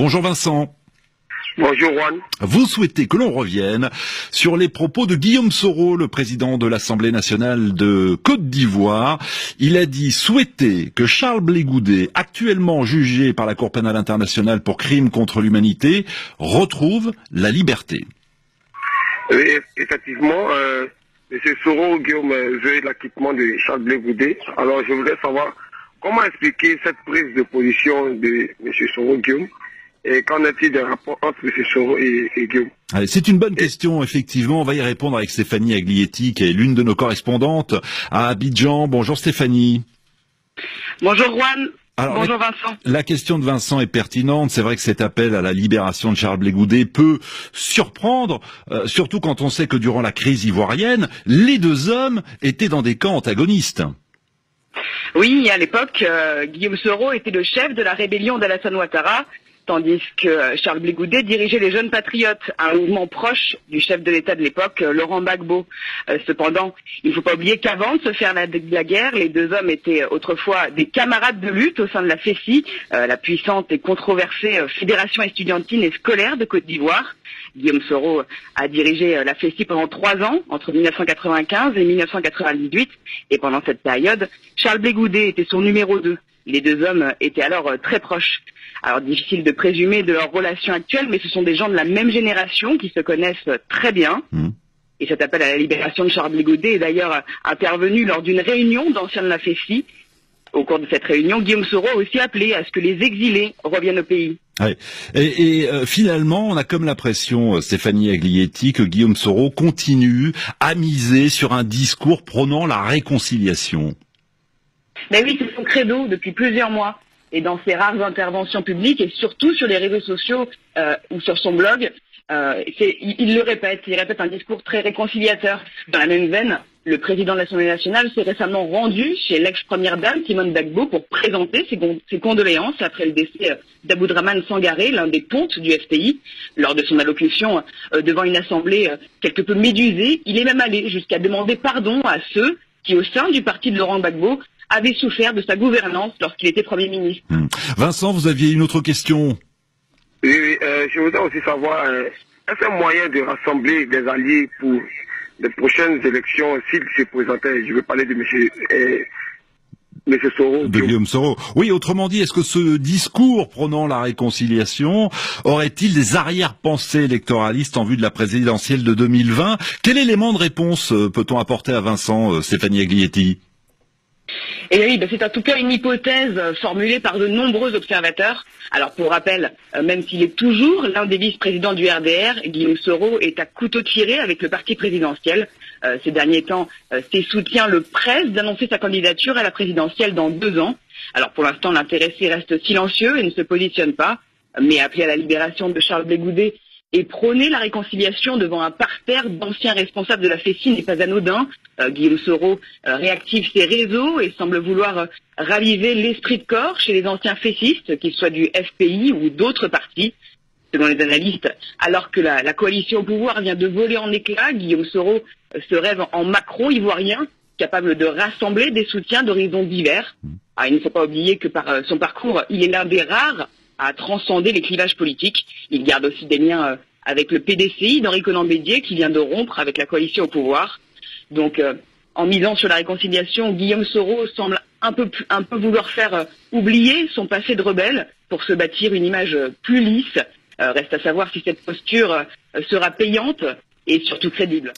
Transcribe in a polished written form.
Bonjour Vincent. Bonjour Juan. Vous souhaitez que l'on revienne sur les propos de Guillaume Soro, le président de l'Assemblée nationale de Côte d'Ivoire. Il a dit souhaiter que Charles Blé Goudé, actuellement jugé par la Cour pénale internationale pour crimes contre l'humanité, retrouve la liberté. Oui, effectivement, M. Soro, Guillaume, veut l'acquittement de Charles Blé Goudé. Alors je voudrais savoir comment expliquer cette prise de position de M. Soro, Guillaume. Et qu'en est-il des rapports entre M. Soro et Guillaume? Allez, c'est une bonne question, effectivement. On va y répondre avec Stéphanie Aglietti, qui est l'une de nos correspondantes à Abidjan. Bonjour Stéphanie. Bonjour Juan. Alors, bonjour Vincent. La question de Vincent est pertinente. C'est vrai que cet appel à la libération de Charles Blé Goudé peut surprendre, surtout quand on sait que durant la crise ivoirienne, les deux hommes étaient dans des camps antagonistes. Oui, à l'époque, Guillaume Soro était le chef de la rébellion d'Alassane Ouattara, tandis que Charles Blé Goudé dirigeait les Jeunes Patriotes, un mouvement proche du chef de l'État de l'époque, Laurent Gbagbo. Cependant, il ne faut pas oublier qu'avant de se faire la guerre, les deux hommes étaient autrefois des camarades de lutte au sein de la FESI, la puissante et controversée fédération estudiantine et scolaire de Côte d'Ivoire. Guillaume Soro a dirigé la FESI pendant 3 ans, entre 1995 et 1998, et pendant cette période, Charles Blé Goudé était son numéro 2. Les deux hommes étaient alors très proches. Alors difficile de présumer de leur relation actuelle, mais ce sont des gens de la même génération qui se connaissent très bien. Et cet appel à la libération de Charles Blé Goudé est d'ailleurs intervenu lors d'une réunion d'anciens de la FESI. Au cours de cette réunion, Guillaume Soro a aussi appelé à ce que les exilés reviennent au pays. Ouais. Et finalement, on a comme l'impression, Stéphanie Aglietti, que Guillaume Soro continue à miser sur un discours prônant la réconciliation. Ben oui, c'est son credo depuis plusieurs mois. Et dans ses rares interventions publiques, et surtout sur les réseaux sociaux ou sur son blog, il le répète, il répète un discours très réconciliateur. Dans la même veine, le président de l'Assemblée nationale s'est récemment rendu chez l'ex-première dame, Simone Gbagbo, pour présenter ses condoléances après le décès d'Aboudrahmane Sangaré, l'un des pontes du FPI. Lors de son allocution devant une assemblée quelque peu médusée, il est même allé jusqu'à demander pardon à ceux qui, au sein du parti de Laurent Gbagbo, avait souffert de sa gouvernance lorsqu'il était Premier ministre. Vincent, vous aviez une autre question? Oui, je voudrais aussi savoir, est-ce un moyen de rassembler des alliés pour les prochaines élections s'il se présentait? Je veux parler de M. Soro. De Guillaume Soro. Oui, autrement dit, est-ce que ce discours prônant la réconciliation aurait-il des arrière-pensées électoralistes en vue de la présidentielle de 2020? Quel élément de réponse peut-on apporter à Vincent, Stéphanie Aglietti? Et oui, c'est en tout cas une hypothèse formulée par de nombreux observateurs. Alors pour rappel, même s'il est toujours l'un des vice-présidents du RDR, Guillaume Soro est à couteau tiré avec le parti présidentiel. Ces derniers temps, ses soutiens le pressent d'annoncer sa candidature à la présidentielle dans 2 ans. Alors pour l'instant, l'intéressé reste silencieux et ne se positionne pas, mais appeler à la libération de Charles Blé Goudé et prôner la réconciliation devant un parterre d'anciens responsables de la FESI n'est pas anodin. Guillaume Soro réactive ses réseaux et semble vouloir raviver l'esprit de corps chez les anciens FESistes, qu'ils soient du FPI ou d'autres partis. Selon les analystes, alors que la coalition au pouvoir vient de voler en éclats, Guillaume Soro se rêve en Macron ivoirien, capable de rassembler des soutiens d'horizons divers. Il ne faut pas oublier que par son parcours, il est l'un des rares à transcender les clivages politiques. Il garde aussi des liens avec le PDCI d'Henri Konan-Bédier qui vient de rompre avec la coalition au pouvoir. Donc, en misant sur la réconciliation, Guillaume Soro semble un peu vouloir faire oublier son passé de rebelle pour se bâtir une image plus lisse. Reste à savoir si cette posture sera payante et surtout crédible.